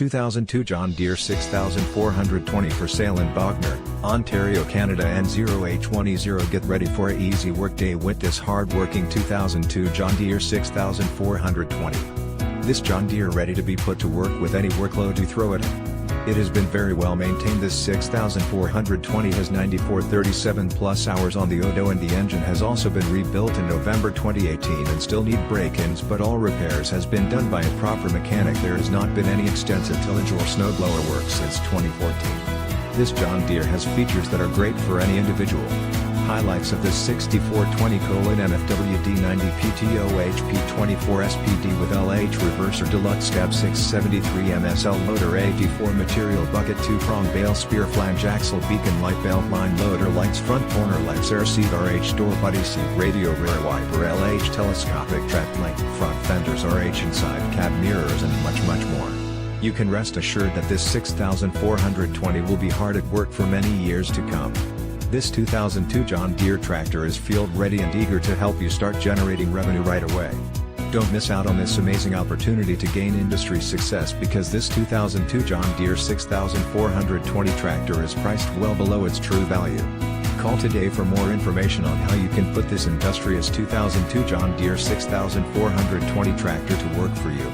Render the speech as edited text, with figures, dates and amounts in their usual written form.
2002 John Deere 6420 for sale in Bognor, Ontario, Canada N0H1E0 Get ready for an easy workday with this hard-working 2002 John Deere 6420. This John Deere ready to be put to work with any workload you throw at it. It has been very well maintained. This 6420 has 9437 plus hours on the odo, and the engine has also been rebuilt in November 2018 and still need break-ins, but all repairs has been done by a proper mechanic. There has not been any extensive tillage or snowblower work since 2014. This John Deere has features that are great for any individual. Highlights of this 6420: MFWD90 PTO HP24 SPD with LH ReverserDeluxe cab 673 MSL loader, AG4 material bucket, 2-prong Bale, SpearFlange, AxleBeacon, LightBeltline loader, LightsFront corner, LightsAir, SeatRH, DoorBuddy, SeatRadioRear, WiperLH, Telescopic track, LinkFront, FendersRH, inside cab mirrors, and much more. You can rest assured that this 6420 will be hard at work for many years to come. This 2002 John Deere tractor is field ready and eager to help you start generating revenue right away. Don't miss out on this amazing opportunity to gain industry success, because this 2002 John Deere 6420 tractor is priced well below its true value. Call today for more information on how you can put this industrious 2002 John Deere 6420 tractor to work for you.